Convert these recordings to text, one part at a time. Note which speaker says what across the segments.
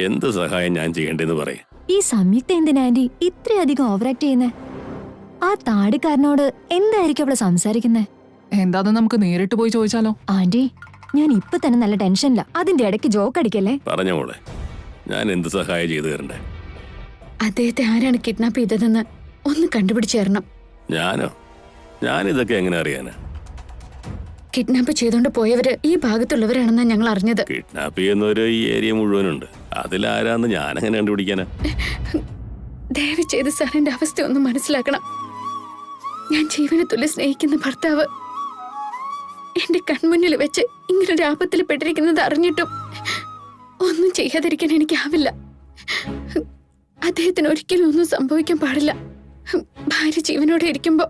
Speaker 1: എന്ത് സഹായം ഞാൻ ചെയ്യേണ്ടെന്ന് പറയും.
Speaker 2: ഈ സംയുക്ത എന്തിനാ ആന്റി ഇത്രയധികം ഓവറാക്ട് ചെയ്യുന്നേ? ആ താടിക്കാരനോട് എന്തായിരിക്കും അവള് സംസാരിക്കുന്നേ?
Speaker 3: എന്താന്ന് നമുക്ക് നേരിട്ട് പോയി ചോദിച്ചാലോ?
Speaker 2: ആന്റി, ഞാൻ ഇപ്പൊ തന്നെ നല്ല ടെൻഷനില്ല. അതിന്റെ ഇടയ്ക്ക് ജോക്ക് അടിക്കല്ലേ.
Speaker 1: പറഞ്ഞ മോളെ, ഞാൻ എന്ത് സഹായം ചെയ്തു തരണ്ടേ?
Speaker 4: അദ്ദേഹത്തെ ആരാണ് കിഡ്നാപ്പ് ചെയ്തതെന്ന് ഒന്ന് കണ്ടുപിടിച്ചു തരണം.
Speaker 1: ഞാനോ? ഞാനിതൊക്കെ എങ്ങനെ അറിയാനാ?
Speaker 4: കിഡ്നാപ്പ് ചെയ്തോണ്ട് പോയവര് ഈ ഭാഗത്തുള്ളവരാണെന്നാ ഞങ്ങൾ അറിഞ്ഞത്.
Speaker 1: കിഡ്നാപ്പ് ചെയ്യുന്നവര് ഈ ഏരിയ മുഴുവനുണ്ട്. അതിലാരാന്ന് ഞാനെങ്ങനെ കണ്ടുപിടിക്കാനാ?
Speaker 4: ദയവ് ചെയ്ത് സാർ എന്റെ അവസ്ഥ ഒന്ന് മനസ്സിലാക്കണം. ഞാൻ ജീവനെ തുല്യ സ്നേഹിക്കുന്ന ഭർത്താവ് എന്റെ കൺമുന്നിൽ വെച്ച് ഇങ്ങനൊരു ആപത്തിൽ പെട്ടിരിക്കുന്നത് അറിഞ്ഞിട്ടും ഒന്നും ചെയ്യാതിരിക്കാൻ എനിക്കാവില്ല. അദ്ദേഹത്തിന് ഒരിക്കലും ഒന്നും സംഭവിക്കാൻ പാടില്ല. ഭാര്യ ജീവനോടെ ഇരിക്കുമ്പോ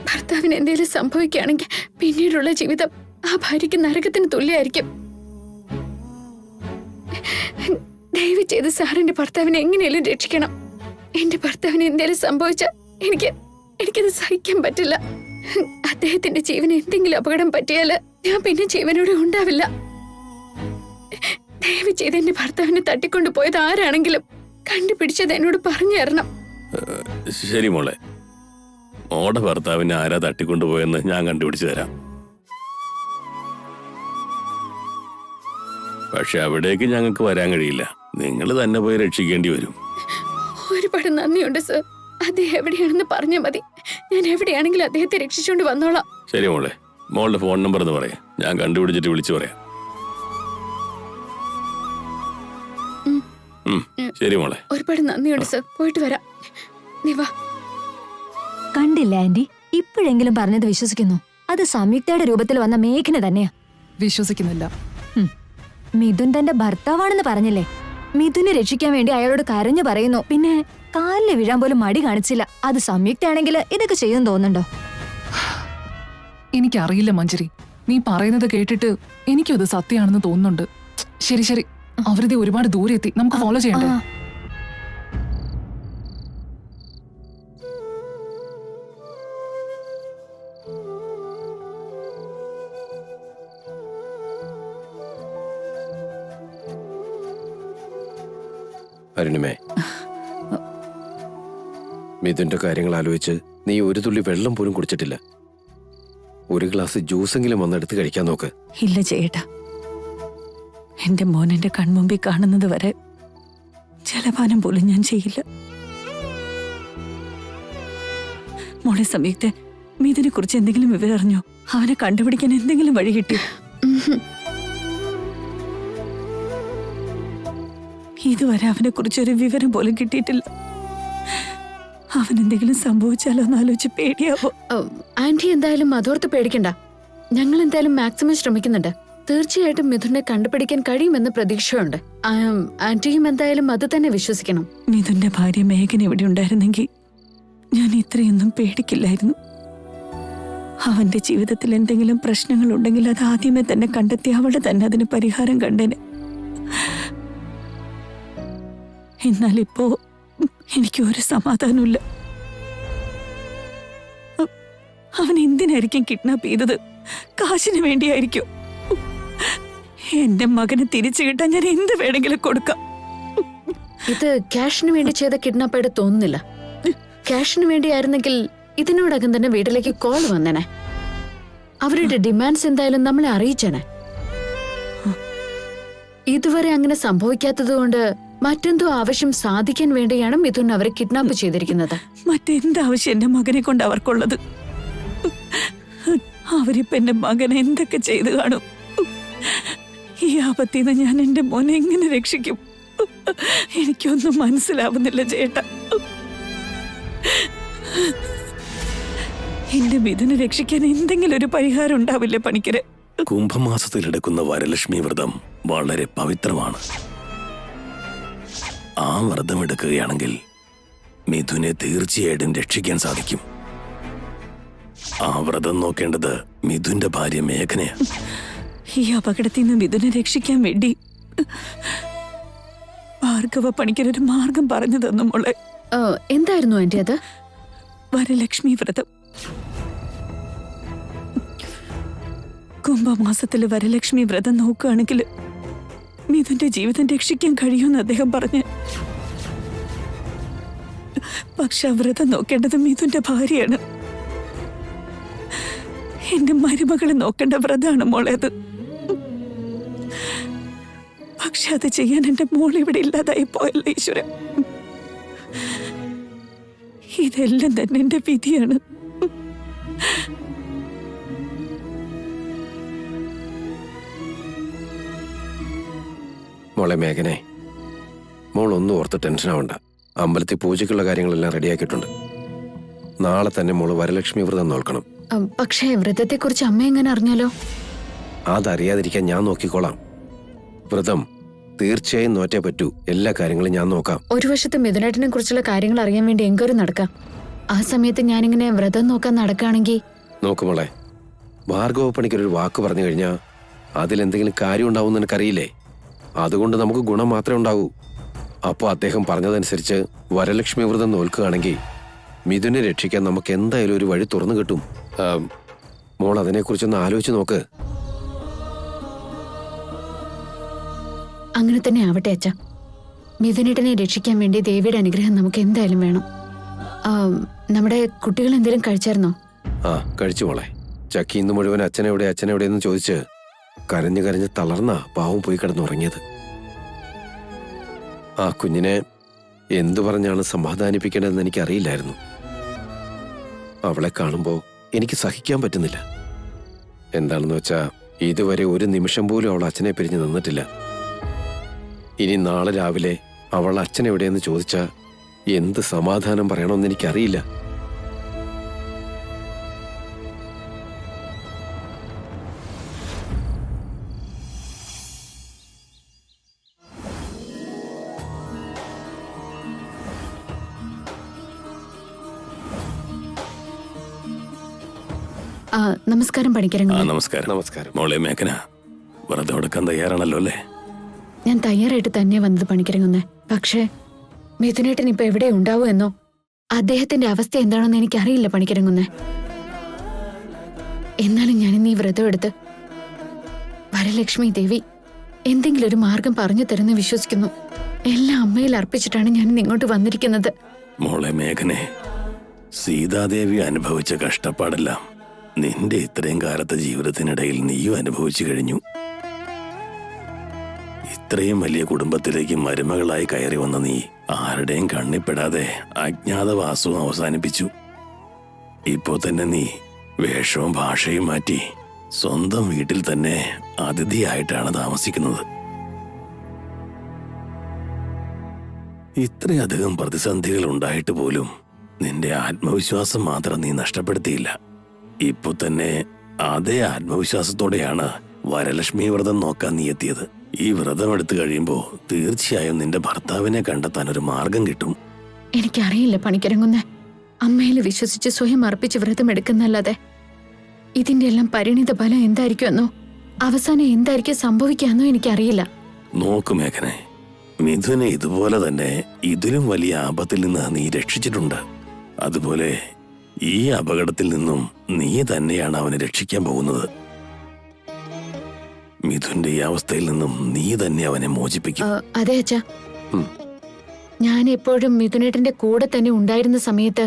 Speaker 4: ഭർത്താവിന് എന്തെങ്കിലും സംഭവിക്കുകയാണെങ്കിൽ പിന്നീടുള്ള ജീവിതം ആ ഭാര്യയ്ക്ക് നരകത്തിന് തുല്യമായിരിക്കും. ദയവ് ചെയ്ത് സാറിന്റെ ഭർത്താവിനെ എങ്ങനെയും രക്ഷിക്കണം. എന്റെ ഭർത്താവിന് എന്തെങ്കിലും സംഭവിച്ചാൽ എനിക്കത് സഹിക്കാൻ പറ്റില്ല. അദ്ദേഹത്തിന്റെ ജീവന് എന്തെങ്കിലും അപകടം പറ്റിയാല് ഞാൻ പിന്നെ ജീവനോടെ ഉണ്ടാവില്ല. ദയവ് ചെയ്ത് എന്റെ ഭർത്താവിനെ തട്ടിക്കൊണ്ടു പോയത് ആരാണെങ്കിലും കണ്ടുപിടിച്ചത് എന്നോട് പറഞ്ഞു തരണം.
Speaker 1: ശരി മോളെ, മോടെ ഭർത്താവിനെ ആരാ തട്ടിക്കൊണ്ടുപോയെന്ന് ഞാൻ കണ്ടുപിടിച്ചു തരാം. പക്ഷെ അവിടേക്ക് ഞങ്ങൾക്ക് വരാൻ കഴിയില്ല. നിങ്ങൾ തന്നെ പോയി രക്ഷിക്കേണ്ടി വരും.
Speaker 4: ഒരുപാട് നന്ദിയുണ്ട് സർ. അദ്ദേഹം എവിടെയാണെന്ന് പറഞ്ഞാൽ മതി. ഞാൻ എവിടെയാണെങ്കിലും അദ്ദേഹത്തെ രക്ഷിച്ചുകൊണ്ട് വന്നോളാം.
Speaker 1: ശരി മോളെ, മോളുടെ ഫോൺ നമ്പർ എന്ന് പറയാം. ഞാൻ കണ്ടുപിടിച്ചിട്ട് വിളിച്ചു പറയാം. ശരി മോളെ.
Speaker 4: ഒരുപാട് നന്ദിയുണ്ട് സർ. പോയിട്ട് വരാം. നീ വാ.
Speaker 2: കണ്ടില്ല ആന്റി, ഇപ്പോഴെങ്കിലും പറഞ്ഞത് വിശ്വസിക്കുന്നു. അത് സംയുക്തയുടെ രൂപത്തിൽ വന്ന മേഘന തന്നെയാ.
Speaker 3: വിശ്വസിക്കുന്നില്ല.
Speaker 2: മിഥുൻ തന്റെ ഭർത്താവാണെന്ന് പറഞ്ഞില്ലേ? മിഥുനെ രക്ഷിക്കാൻ വേണ്ടി അയാളോട് കരഞ്ഞു പറയുന്നു. പിന്നെ കാലില് വീഴാൻ പോലും മടി കാണിച്ചില്ല. അത് സംയുക്തയാണെങ്കിൽ ഇതൊക്കെ ചെയ്യുമെന്ന് തോന്നുന്നുണ്ടോ?
Speaker 3: എനിക്കറിയില്ല മഞ്ജരി, നീ പറയുന്നത് കേട്ടിട്ട് എനിക്കും അത് സത്യമാണെന്ന് തോന്നുന്നുണ്ട്. ശരി ശരി, അവരുടെ ഒരുപാട് ദൂരെ എത്തി. നമുക്ക് ഫോളോ ചെയ്യണ്ടേ?
Speaker 5: അരുണിമേ, മിഥുന്റെ കാര്യങ്ങൾ ആലോചിച്ച് നീ ഒരു തുള്ളി വെള്ളം പോലും കുടിച്ചിട്ടില്ല. ഒരു ഗ്ലാസ് ജ്യൂസെങ്കിലും വന്നെടുത്ത് കഴിക്കാൻ നോക്ക്.
Speaker 6: ഇല്ല ചേട്ടാ, എന്റെ മോൻ എന്റെ കൺമുമ്പിൽ കാണുന്നത് വരെ ജലപാനം പോലും ഞാൻ ചെയ്യില്ല. മോളെ സംയുക്ത, മിഥുനെ കുറിച്ച് എന്തെങ്കിലും വിവരം അറിഞ്ഞോ? അവനെ കണ്ടുപിടിക്കാൻ എന്തെങ്കിലും വഴി കിട്ടി? ഇതുവരെ അവനെ കുറിച്ചൊരു വിവരം പോലും കിട്ടിയിട്ടില്ല. അവൻ എന്തെങ്കിലും സംഭവിച്ചാലോ എന്നാലോചിച്ച് പേടിയാവോ?
Speaker 4: ആന്റി എന്തായാലും അതോർത്ത് പേടിക്കണ്ട. ഞങ്ങൾ എന്തായാലും മാക്സിമം ശ്രമിക്കുന്നുണ്ട്. തീർച്ചയായിട്ടും മിഥുനെ കണ്ടുപിടിക്കാൻ കഴിയുമെന്ന് പ്രതീക്ഷയുണ്ട്. ആന്റിയും എന്തായാലും അത് തന്നെ വിശ്വസിക്കണം.
Speaker 6: മിഥുന്റെ ഭാര്യ മേഘന ഇവിടെ ഉണ്ടായിരുന്നെങ്കിൽ ഞാൻ ഇത്രയൊന്നും പേടിക്കില്ലായിരുന്നു. അവന്റെ ജീവിതത്തിൽ എന്തെങ്കിലും പ്രശ്നങ്ങൾ ഉണ്ടെങ്കിൽ അത് ആദ്യമേ തന്നെ കണ്ടെത്തി അവളെ തന്നെ അതിന് പരിഹാരം കണ്ടേനെ. എന്നാലിപ്പോ എനിക്ക് ഒരു സമാധാനമില്ല. അവൻ എന്തിനായിരിക്കും കിഡ്നാപ്പ് ചെയ്തത്? കാശിന് വേണ്ടിയായിരിക്കും. എന്റെ മകനെ തിരിച്ചു കിട്ടാൻ ഞാൻ എന്ത് വേണമെങ്കിലും കൊടുക്കാം.
Speaker 4: ഇത് ക്യാഷിന് വേണ്ടി ചെയ്ത കിഡ്നാപ്പായിട്ട് തോന്നുന്നില്ല. ക്യാഷിന് വേണ്ടിയായിരുന്നെങ്കിൽ ഇതിനോടകം തന്നെ വീട്ടിലേക്ക് കോൾ വന്നേനെ. അവരുടെ ഡിമാൻഡ്സ് എന്തായാലും നമ്മളെ അറിയിച്ചേനെ. ഇതുവരെ അങ്ങനെ സംഭവിക്കാത്തത് കൊണ്ട് മറ്റെന്തോ ആവശ്യം സാധിക്കാൻ വേണ്ടിയാണ് മിഥുൻ അവരെ കിഡ്നാപ്പ് ചെയ്തിരിക്കുന്നത്.
Speaker 6: മറ്റെന്താവശ്യം എന്റെ മകനെ കൊണ്ട് അവർക്കുള്ളത്? അവരിപ്പോ എന്റെ മകനെ എന്തൊക്കെ ചെയ്തു കാണും? ഈ ആപത്തിന്ന് ഞാൻ എന്റെ മോനെ എങ്ങനെ രക്ഷിക്കും? എനിക്കൊന്നും മനസ്സിലാവുന്നില്ല ചേട്ടാ. എന്റെ മിഥുനെ രക്ഷിക്കാൻ എന്തെങ്കിലും ഒരു പരിഹാരം ഉണ്ടാവില്ലേ പണിക്കരെ?
Speaker 1: കുംഭമാസത്തിലെടുക്കുന്ന വരലക്ഷ്മി വ്രതം വളരെ പവിത്രമാണ്. ആ വ്രതം എടുക്കുകയാണെങ്കിൽ മിഥുനെ തീർച്ചയായിട്ടും രക്ഷിക്കാൻ സാധിക്കും. ആ വ്രതം നോക്കേണ്ടത് മിഥുന്റെ ഭാര്യ മേഘനയാണ്.
Speaker 6: ഈ അപകടത്തിൽ നിന്ന് മിഥുനെ രക്ഷിക്കാൻ വേണ്ടി ഭാർഗവ പണിക്കരൊരു മാർഗം പറഞ്ഞു തന്നു മോളെ.
Speaker 4: എന്തായിരുന്നു ആന്റി അത്?
Speaker 6: വരലക്ഷ്മി വ്രതം. കുംഭമാസത്തില് വരലക്ഷ്മി വ്രതം നോക്കുകയാണെങ്കിൽ മിഥുന്റെ ജീവിതം രക്ഷിക്കാൻ കഴിയുമെന്ന് അദ്ദേഹം പറഞ്ഞു. പക്ഷെ ആ വ്രതം നോക്കേണ്ടത് മിഥുന്റെ ഭാര്യയാണ്. എന്റെ മരുമകളെ നോക്കേണ്ട വ്രതമാണ് മോളേത്. പക്ഷെ അത് ചെയ്യാൻ എന്റെ മോൾ ഇവിടെ ഇല്ലാതായി പോയല്ലോ ഈശ്വരൻ. ഇതെല്ലാം തന്നെ എന്റെ വിധിയാണ്.
Speaker 5: മോളെ മേഘനെ, മോൾ ഒന്നും ഓർത്ത് ടെൻഷൻ ആവണ്ട. അമ്പലത്തിൽ പൂജയ്ക്കുള്ള കാര്യങ്ങളെല്ലാം റെഡിയാക്കിയിട്ടുണ്ട്. നാളെ തന്നെ മോള് വരലക്ഷ്മി വ്രതം നോക്കണം.
Speaker 4: പക്ഷേ വ്രതത്തെക്കുറിച്ച് അമ്മ എങ്ങനെ അറിഞ്ഞാലോ?
Speaker 5: അതറിയാതിരിക്കാൻ ഞാൻ നോക്കിക്കോളാം. വ്രതം തീർച്ചയായും നോറ്റേ പറ്റൂ. എല്ലാ കാര്യങ്ങളും ഞാൻ നോക്കാം.
Speaker 4: ഒരു വശത്ത് മിഥുനേട്ടനെ കുറിച്ചുള്ള കാര്യങ്ങൾ അറിയാൻ വേണ്ടി എങ്കൊരു നടക്കാം. ആ സമയത്ത് ഞാനിങ്ങനെ വ്രതം നോക്കാൻ നടക്കുകയാണെങ്കിൽ.
Speaker 5: നോക്കുമോളെ, ഭാർഗവ പണിക്കൊരു വാക്ക് പറഞ്ഞു കഴിഞ്ഞാൽ അതിലെന്തെങ്കിലും കാര്യം ഉണ്ടാവും നിനക്കറിയില്ലേ? അതുകൊണ്ട് നമുക്ക് ഗുണം മാത്രമേ ഉണ്ടാവൂ. അപ്പോൾ അദ്ദേഹം പറഞ്ഞതനുസരിച്ച് വരലക്ഷ്മി വ്രതം നോൽക്കുകയാണെങ്കിൽ മിഥുനെ രക്ഷിക്കാൻ നമുക്ക് എന്തായാലും ഒരു വഴി തുറന്നു കിട്ടും. മോൾ അതിനെക്കുറിച്ചൊന്ന് ആലോചിച്ച് നോക്ക്.
Speaker 4: അങ്ങനെ തന്നെ ആവട്ടെ അച്ഛ. മിഥുനേട്ടനെ രക്ഷിക്കാൻ വേണ്ടി ദേവിയുടെ അനുഗ്രഹം നമുക്ക് എന്തായാലും വേണം. നമ്മുടെ കുട്ടികൾ എന്തെങ്കിലും കഴിച്ചായിരുന്നോ?
Speaker 5: കഴിച്ചു മോളെ. ചക്കി ഇന്ന് മുഴുവൻ അച്ഛനെവിടെയെന്ന് ചോദിച്ച് കരഞ്ഞു കരഞ്ഞ് തളർന്ന പാവം പോയി കിടന്നുറങ്ങിയത്. ആ കുഞ്ഞിനെ എന്തു പറഞ്ഞാണ് സമാധാനിപ്പിക്കേണ്ടതെന്ന് എനിക്കറിയില്ലായിരുന്നു. അവളെ കാണുമ്പോൾ എനിക്ക് സഹിക്കാൻ പറ്റുന്നില്ല. എന്താണെന്ന് വെച്ചാ ഇതുവരെ ഒരു നിമിഷം പോലും അവൾ അച്ഛനെ പിരിഞ്ഞു നിന്നിട്ടില്ല. ഇനി നാളെ രാവിലെ അവൾ അച്ഛനെവിടെയെന്ന് ചോദിച്ചാ എന്ത് സമാധാനം പറയണമെന്ന് എനിക്കറിയില്ല.
Speaker 4: നമസ്കാരം പണിക്കരങ്ങ.
Speaker 1: നമസ്കാരം.
Speaker 5: നമസ്കാരം.
Speaker 1: മോളെ മേഘന, വ്രതം എടുക്കാൻ തയ്യാറാണല്ലോ അല്ലേ?
Speaker 4: ഞാൻ തയ്യാറായിട്ട് തന്നെ വന്നത് പണിക്കരങ്ങുന്നേ. പക്ഷേ മിഥുനേട്ടൻ ഇപ്പൊ എവിടെ ഉണ്ടാവോ എന്നോ അദ്ദേഹത്തിന്റെ അവസ്ഥ എന്താണെന്ന് എനിക്കറിയില്ല പണിക്കരങ്ങുന്നേ. എന്നാലും ഞാനിന്ന് ഈ വ്രതം എടുത്ത് വരലക്ഷ്മി ദേവി എന്തെങ്കിലും ഒരു മാർഗം പറഞ്ഞു തരുന്ന വിശ്വസിക്കുന്നു. എല്ലാം അമ്മയിൽ അർപ്പിച്ചിട്ടാണ് ഞാൻ ഇങ്ങോട്ട് വന്നിരിക്കുന്നത്.
Speaker 1: മോളെ മേഘനെ, സീതാദേവി അനുഭവിച്ച കഷ്ടപ്പാടെല്ലാം നിന്റെ ഇത്രയും കാലത്തെ ജീവിതത്തിനിടയിൽ നീയും അനുഭവിച്ചു കഴിഞ്ഞു. ഇത്രയും വലിയ കുടുംബത്തിലേക്ക് മരുമകളായി കയറി വന്ന നീ ആരുടെയും കണ്ണിപ്പെടാതെ അജ്ഞാതവാസവും അവസാനിപ്പിച്ചു. ഇപ്പോ തന്നെ നീ വേഷവും ഭാഷയും മാറ്റി സ്വന്തം വീട്ടിൽ തന്നെ അതിഥിയായിട്ടാണ് താമസിക്കുന്നത്. ഇത്രയധികം പ്രതിസന്ധികൾ ഉണ്ടായിട്ട് പോലും നിന്റെ ആത്മവിശ്വാസം മാത്രം നീ നഷ്ടപ്പെടുത്തിയില്ല. ഇപ്പൊ തന്നെ അതേ ആത്മവിശ്വാസത്തോടെയാണ് വരലക്ഷ്മി വ്രതം നോക്കാൻ നീ എത്തിയത്. ഈ വ്രതം എടുത്തു കഴിയുമ്പോ തീർച്ചയായും നിന്റെ ഭർത്താവിനെ കണ്ടെത്താൻ ഒരു മാർഗം കിട്ടും.
Speaker 4: എനിക്കറിയില്ല പണിക്കരങ്ങുന്നേ. അമ്മയിൽ വിശ്വസിച്ച് സ്വയം അർപ്പിച്ച് വ്രതം എടുക്കുന്നല്ലാതെ ഇതിന്റെ എല്ലാം പരിണിത ഫലം എന്തായിരിക്കുമെന്നോ അവസാനം എന്തായിരിക്കും സംഭവിക്കാന്നോ എനിക്കറിയില്ല.
Speaker 1: നോക്കു മേഘനെ, മിഥുനെ ഇതുപോലെ തന്നെ ഇതിലും വലിയ ആപത്തിൽ നിന്ന് നീ രക്ഷിച്ചിട്ടുണ്ട്. അതുപോലെ ഈ അപകടത്തിൽ നിന്നും നീ തന്നെയാണ് അവനെ രക്ഷിക്കാൻ പോകുന്നത്. മിഥുന്റെ ഈ അവസ്ഥയിൽ നിന്നും നീ തന്നെ അവനെ മോചിപ്പിക്കും.
Speaker 4: അതെ അച്ഛാ. ഞാൻ എപ്പോഴും മിഥുനേട്ടന്റെ കൂടെ തന്നെ ഉണ്ടായിരുന്ന സമയത്ത്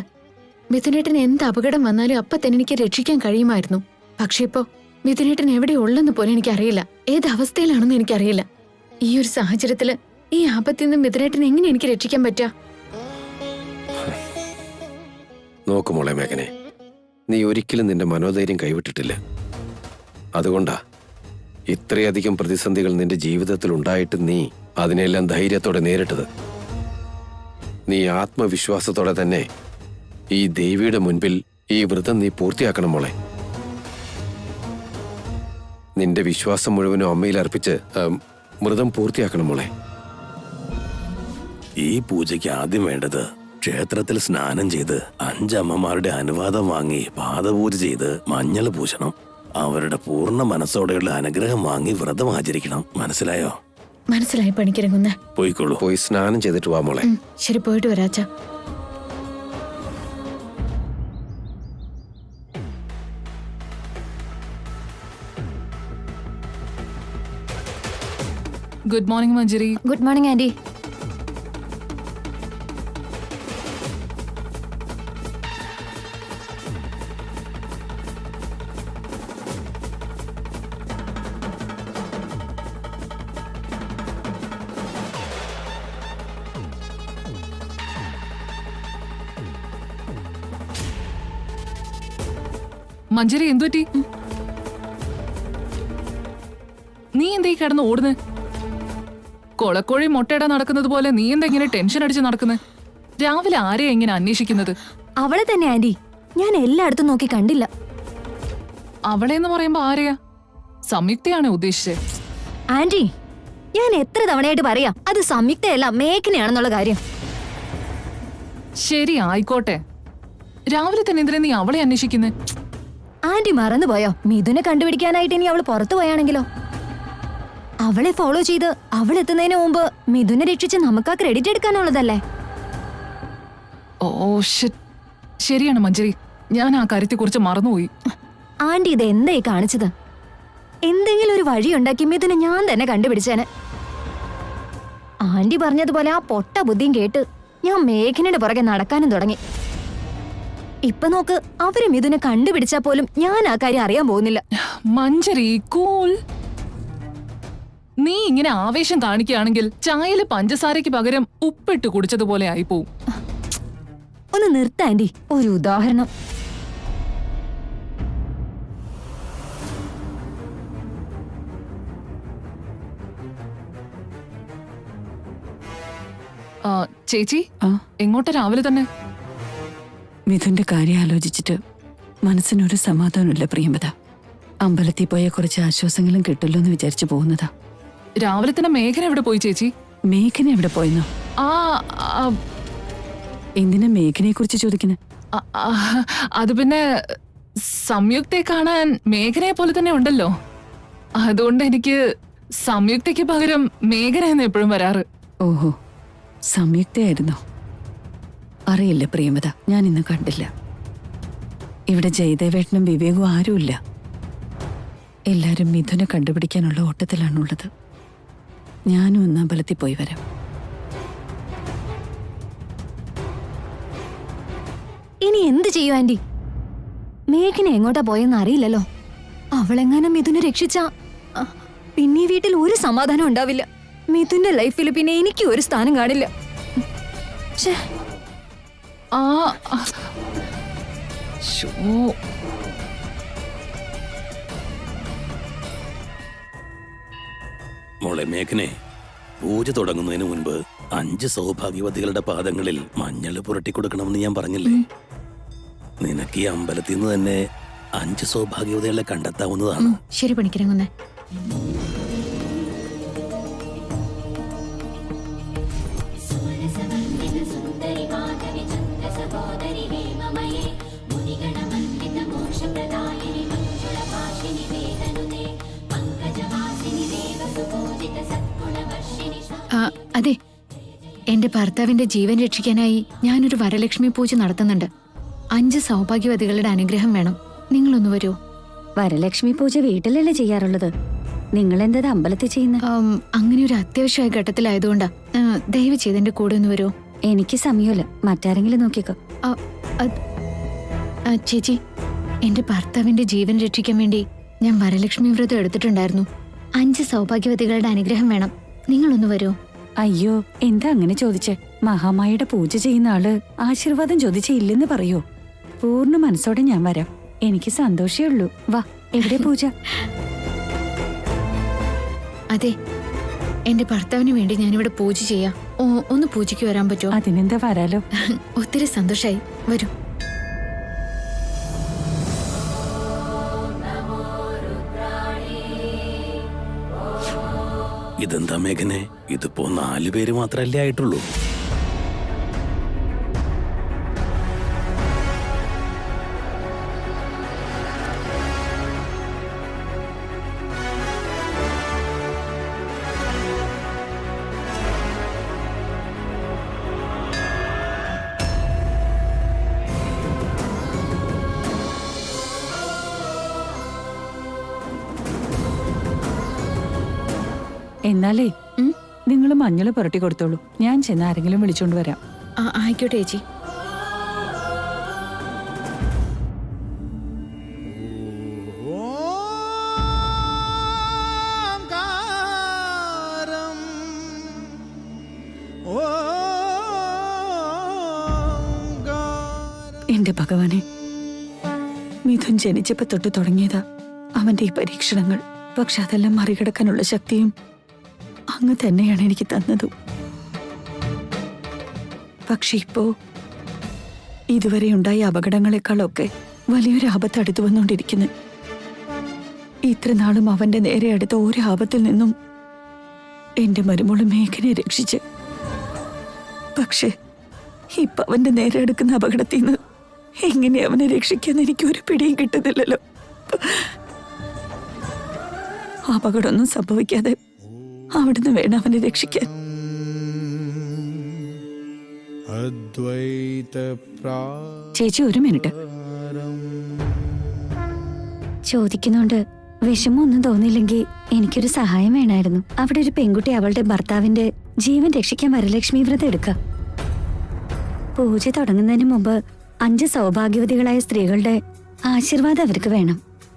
Speaker 4: മിഥുനേട്ടന് എന്ത് അപകടം വന്നാലും അപ്പൊ തന്നെ എനിക്ക് രക്ഷിക്കാൻ കഴിയുമായിരുന്നു. പക്ഷെ ഇപ്പോ മിഥുനേട്ടൻ എവിടെ ഉള്ളെന്ന് പോലും എനിക്കറിയില്ല. ഏത് അവസ്ഥയിലാണെന്ന് എനിക്കറിയില്ല. ഈ ഒരു സാഹചര്യത്തില് ഈ ആപത്തിൽ നിന്ന് മിഥുനേട്ടനെ എങ്ങനെ എനിക്ക് രക്ഷിക്കാൻ പറ്റാ?
Speaker 5: നോക്കുമോളെ മേഘനെ, നീ ഒരിക്കലും നിന്റെ മനോധൈര്യം കൈവിട്ടിട്ടില്ല. അതുകൊണ്ടാ ഇത്രയധികം പ്രതിസന്ധികൾ നിന്റെ ജീവിതത്തിൽ ഉണ്ടായിട്ട് നീ അതിനെല്ലാം ധൈര്യത്തോടെ നേരിട്ടത്. നീ ആത്മവിശ്വാസത്തോടെ തന്നെ ഈ ദേവിയുടെ മുൻപിൽ ഈ വ്രതം നീ പൂർത്തിയാക്കണം മോളെ. നിന്റെ വിശ്വാസം മുഴുവനും അമ്മയിൽ അർപ്പിച്ച് വ്രതം പൂർത്തിയാക്കണം മോളെ.
Speaker 1: ഈ പൂജയ്ക്ക് ആദ്യം വേണ്ടത് ക്ഷേത്രത്തിൽ സ്നാനം ചെയ്ത് 5 അമ്മമാരുടെ അനുവാദം വാങ്ങി പാദപൂജ ചെയ്ത് മഞ്ഞൾ പൂശണം. അവരുടെ പൂർണ്ണ മനസ്സോടെയുള്ള അനുഗ്രഹം വാങ്ങി വ്രതം ആചരിക്കണം. മനസ്സിലായോ?
Speaker 4: മനസ്സിലായി പണിക്കരങ്ങുന്നേ.
Speaker 1: പോയിക്കോളൂ.
Speaker 5: പോയി സ്നാനം ചെയ്തിട്ട് വാ മോളെ.
Speaker 4: ശരി, പോയിട്ട് വരാച്ചാ.
Speaker 3: Good morning Manjari.
Speaker 2: Good morning aunty.
Speaker 3: Manjari എന്തു പറ്റി? നീ എന്തേ കിടന്ന് ഓടുന്നേ? കൊളക്കോഴി മുട്ടയിടാൻ നടക്കുന്നത് പോലെ നീ എന്താ ഇങ്ങനെ ടെൻഷൻ അടിച്ച് നടക്കുന്നത്? രാവിലെ ആരെയാ ഇങ്ങനെ അന്വേഷിക്കുന്നത്?
Speaker 2: അവളെ തന്നെ ആന്റി. ഞാൻ എല്ലായിടത്തും നോക്കി കണ്ടില്ല.
Speaker 3: അവളെന്ന് പറയുമ്പോ ആരെയാ? സംയുക്തയാണോ ഉദ്ദേശിച്ചത്?
Speaker 2: ആന്റി, ഞാൻ എത്ര തവണയായിട്ട് പറയാം അത് സംയുക്തയല്ല മേഘനയാണെന്നുള്ള കാര്യം.
Speaker 3: ശരി, ആയിക്കോട്ടെ. രാവിലെ തന്നെ എന്തിനാ നീ അവളെ അന്വേഷിക്കുന്നേ?
Speaker 2: ആന്റി മറന്നുപോയോ? മിഥുനെ കണ്ടുപിടിക്കാനായിട്ട് ഇനി അവള് പുറത്തു പോയാണെങ്കിലോ? അവളെ ഫോളോ ചെയ്ത് അവൾ എത്തുന്നതിന് മുമ്പ് മിഥുനെ രക്ഷിച്ച് നമുക്ക് ആ ക്രെഡിറ്റ് എടുക്കാനുള്ളതല്ലേ?
Speaker 3: Oh shit. ശരിയാണ് മഞ്ജരി, ഞാൻ ആ കാര്യത്തെക്കുറിച്ച് മറന്നുപോയി.
Speaker 2: ആന്റി ഇത് എന്തായി കാണിച്ചത്? എന്തെങ്കിലും ഒരു വഴി ഉണ്ടാക്കി മിഥുനെ ഞാൻ തന്നെ കണ്ടുപിടിച്ചേനെ. ആന്റി പറഞ്ഞതുപോലെ ആ പൊട്ട ബുദ്ധിയും കേട്ട് ഞാൻ മേഘനയുടെ പുറകെ നടക്കാനും തുടങ്ങി. ഇപ്പൊ നോക്ക്, അവര് മിഥുനെ കണ്ടുപിടിച്ചാ പോലും ഞാൻ ആ കാര്യം അറിയാൻ പോകുന്നില്ല.
Speaker 3: മഞ്ജരി കൂൾ. നീ ഇങ്ങനെ ആവേശം കാണിക്കുകയാണെങ്കിൽ ചായയില് പഞ്ചസാരയ്ക്ക് പകരം ഉപ്പിട്ട് കുടിച്ചതുപോലെ ആയിപ്പോവും.
Speaker 2: ഒന്ന് നിർത്ത ആന്റി. ഒരു ഉദാഹരണം.
Speaker 3: ചേച്ചി,
Speaker 6: ആ
Speaker 3: എങ്ങോട്ടാ രാവിലെ തന്നെ?
Speaker 6: മിഥുന്റെ കാര്യം ആലോചിച്ചിട്ട് മനസ്സിനൊരു സമാധാനമില്ല പ്രിയമത. അമ്പലത്തിൽ പോയ കുറച്ച് ആശ്വാസങ്ങളും കിട്ടുമല്ലോ എന്ന് വിചാരിച്ചു പോകുന്നതാ.
Speaker 3: രാവിലെ തന്നെ മേഘന എവിടെ പോയി ചേച്ചി?
Speaker 6: മേഘന എവിടെ പോയെന്നോ?
Speaker 3: ആ ആ,
Speaker 6: എന്തിനാ മേഘനയെ കുറിച്ച് ചോദിക്കുന്നത്?
Speaker 3: ആ, ആ, അത് പിന്നെ സംയുക്തയെ കാണാൻ മേഘനയെ പോലെ തന്നെ ഉണ്ടല്ലോ. അതുകൊണ്ട് എനിക്ക് സംയുക്തയ്ക്ക് പകരം മേഘന എന്ന് എപ്പോഴും വരാറ്.
Speaker 6: ഓഹോ, സംയുക്തയായിരുന്നോ? അറിയില്ല പ്രിയമത, ഞാൻ ഇന്ന് കണ്ടില്ല. ഇവിടെ ജയദേവേട്ടനും വിവേകും ആരുമില്ല. എല്ലാരും മിഥുനെ കണ്ടുപിടിക്കാനുള്ള ഓട്ടത്തിലാണുള്ളത്. ഞാനും ഒന്ന് അമ്പലത്തിൽ പോയി വരാം.
Speaker 2: ഇനി എന്ത് ചെയ്യൂ ആന്റി? മേഘന എങ്ങോട്ടാ പോയെന്ന് അറിയില്ലല്ലോ. അവളെങ്ങാനും മിഥുനെ രക്ഷിച്ച പിന്നെ ഈ വീട്ടിൽ ഒരു സമാധാനം ഉണ്ടാവില്ല. മിഥുന്റെ ലൈഫിൽ പിന്നെ എനിക്ക് ഒരു സ്ഥാനം കാണില്ല. ഛേ,
Speaker 3: ആ ആ, ശോ.
Speaker 1: മോളെ മേഘനെ, പൂജ തുടങ്ങുന്നതിന് മുൻപ് 5 സൗഭാഗ്യവതികളുടെ പാദങ്ങളിൽ മഞ്ഞൾ പുരട്ടിക്കൊടുക്കണമെന്ന് ഞാൻ പറഞ്ഞില്ലേ? നിനക്ക് ഈ അമ്പലത്തിൽ നിന്ന് തന്നെ 5 സൗഭാഗ്യവതികളെ കണ്ടെത്താവുന്നതാണ്.
Speaker 4: ശരി പണിക്കരങ്ങുന്നേ. അതെ, എന്റെ ഭർത്താവിന്റെ ജീവൻ രക്ഷിക്കാനായി ഞാനൊരു വരലക്ഷ്മി പൂജ നടത്തുന്നുണ്ട്. 5 സൗഭാഗ്യവതികളുടെ അനുഗ്രഹം വേണം. നിങ്ങളൊന്ന് വരൂ.
Speaker 7: വരലക്ഷ്മി പൂജ വീട്ടിലല്ലേ ചെയ്യാറുള്ളത്? നിങ്ങൾ എന്തത് അമ്പലത്തിൽ ചെയ്യുന്ന?
Speaker 4: അങ്ങനെ ഒരു അത്യാവശ്യമായ ഘട്ടത്തിലായതുകൊണ്ടാ. ദയവ് ചെയ്ത് എന്റെ കൂടെ ഒന്ന് വരൂ.
Speaker 7: എനിക്ക് സമയമില്ല, മറ്റാരെങ്കിലും നോക്കിക്കോ.
Speaker 4: ചേച്ചി, എന്റെ ഭർത്താവിന്റെ ജീവൻ രക്ഷിക്കാൻ വേണ്ടി ഞാൻ വരലക്ഷ്മി വ്രതം എടുത്തിട്ടുണ്ടായിരുന്നു. 5 സൗഭാഗ്യവതികളുടെ അനുഗ്രഹം വേണം. നിങ്ങളൊന്ന് വരൂ.
Speaker 6: അയ്യോ, എന്താ അങ്ങനെ ചോദിച്ചേ? മഹാമായിയുടെ പൂജ ചെയ്യുന്ന ആള് ആശീർവാദം ചോദിച്ച ഇല്ലെന്ന് പറയൂ. പൂർണ്ണ മനസ്സോടെ ഞാൻ വരാം. എനിക്ക് സന്തോഷേ ഉള്ളൂ. വാ, എവിടെ പൂജ?
Speaker 4: അതെ, എന്റെ ഭർത്താവിന് വേണ്ടി ഞാനിവിടെ പൂജ ചെയ്യാം. ഒന്ന് പൂജയ്ക്ക് വരാൻ പറ്റുമോ?
Speaker 6: അതിനെന്താ, വരാലോ.
Speaker 4: ഒത്തിരി സന്തോഷായി. വരൂ.
Speaker 1: ഇതെന്താ മേഘനെ, ഇതിപ്പോ 4 പേര് മാത്രല്ലേ ആയിട്ടുള്ളൂ.
Speaker 6: എന്നാലേ നിങ്ങൾ മഞ്ഞൾ പുരട്ടി കൊടുത്തോളൂ. ഞാൻ ചെന്ന് ആരെങ്കിലും വിളിച്ചോണ്ട് വരാം.
Speaker 4: ആയിക്കോട്ടെ ചേച്ചി.
Speaker 6: എന്റെ ഭഗവാനെ, മിഥുൻ ജനിച്ചപ്പോ തൊട്ട് തുടങ്ങിയതാ അവന്റെ ഈ പരീക്ഷണങ്ങൾ. പക്ഷെ അതെല്ലാം മറികടക്കാനുള്ള ശക്തിയും അങ്ങ് തന്നെയാണ് എനിക്ക് തന്നതും. പക്ഷെ ഇപ്പോ ഇതുവരെ ഉണ്ടായ അപകടങ്ങളെക്കാളൊക്കെ വലിയൊരു ആപത്ത് അടുത്തു വന്നുകൊണ്ടിരിക്കുന്നു. ഇത്ര നാളും അവന്റെ നേരെ അടുത്ത ഒരു ആപത്തിൽ നിന്നും എന്റെ മരുമോള് മേഘനെ രക്ഷിച്ച്. പക്ഷെ ഇപ്പൊ അവന്റെ നേരെ അടുക്കുന്ന അപകടത്തിൽ നിന്ന് എങ്ങനെ അവനെ രക്ഷിക്കാൻ എനിക്ക് ഒരു പിടിയും കിട്ടുന്നില്ലല്ലോ. അപകടമൊന്നും സംഭവിക്കാതെ അവിടുന്ന് വേണം അവനെ രക്ഷിക്കാൻ. ചേച്ചി ഒരു മിനിറ്റ്.
Speaker 7: ചോദിക്കുന്നോണ്ട് വിഷമമൊന്നും തോന്നിയില്ലെങ്കിൽ എനിക്കൊരു സഹായം വേണമായിരുന്നു. അവിടെ ഒരു പെൺകുട്ടി അവളുടെ ഭർത്താവിന്റെ ജീവൻ രക്ഷിക്കാൻ വരലക്ഷ്മി വ്രതം എടുക്കുക. പൂജ തുടങ്ങുന്നതിന് മുമ്പ് 5 സൗഭാഗ്യവതികളായ സ്ത്രീകളുടെ ആശീർവാദം അവർക്ക് വേണം.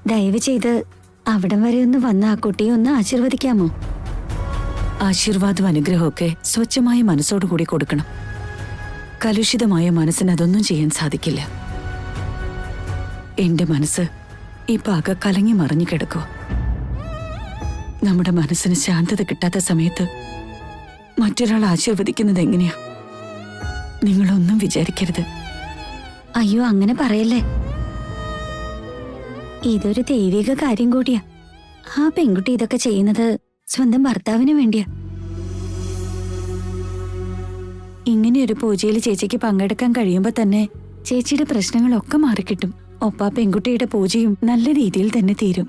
Speaker 7: ദയവ് ചെയ്ത് അവിടം വരെ ഒന്ന് വന്ന് ആ കുട്ടിയെ ഒന്ന് ആശീർവദിക്കാമോ?
Speaker 6: ആശീർവാദവും അനുഗ്രഹമൊക്കെ സ്വച്ഛമായ മനസ്സോടുകൂടി കൊടുക്കണം. കലുഷിതമായ മനസ്സിന് അതൊന്നും ചെയ്യാൻ സാധിക്കില്ല. എന്റെ മനസ്സ് ഇപ്പൊ ആകെ കലങ്ങി മറിഞ്ഞു കിടക്കുക. നമ്മുടെ മനസ്സിന് ശാന്തത കിട്ടാത്ത സമയത്ത് മറ്റൊരാൾ ആശീർവദിക്കുന്നത് എങ്ങനെയാ? നിങ്ങളൊന്നും വിചാരിക്കരുത്.
Speaker 7: അയ്യോ, അങ്ങനെ പറയല്ലേ. ഇതൊരു ദൈവിക കാര്യം കൂടിയാ. ആ പെൺകുട്ടി ഇതൊക്കെ ചെയ്യുന്നത് സ്വന്തം ഭർത്താവിന് വേണ്ടിയാ. ഇങ്ങനെയൊരു പൂജയിൽ ചേച്ചിക്ക് പങ്കെടുക്കാൻ കഴിയുമ്പോ തന്നെ ചേച്ചിയുടെ പ്രശ്നങ്ങളൊക്കെ മാറിക്കിട്ടും. ഒപ്പം ആ പെൺകുട്ടിയുടെ പൂജയും നല്ല രീതിയിൽ തന്നെ തീരും.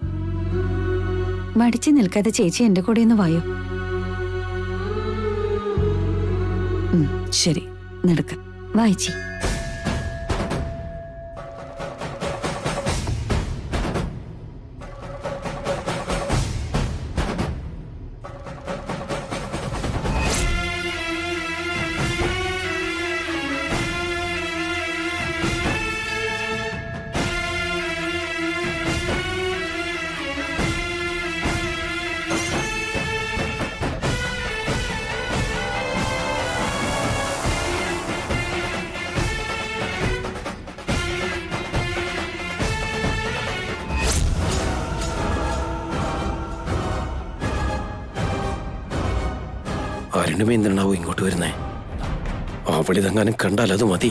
Speaker 7: മടിച്ചു നിൽക്കാതെ ചേച്ചി എന്റെ കൂടെ ഒന്ന് വായോ.
Speaker 6: ശരി, നടക്ക.
Speaker 7: വായിച്ചി.
Speaker 5: അരുണുമ എന്തിനാവോ ഇങ്ങോട്ട് വരുന്നേ? അവളിതെങ്ങാനും കണ്ടാൽ അത് മതി.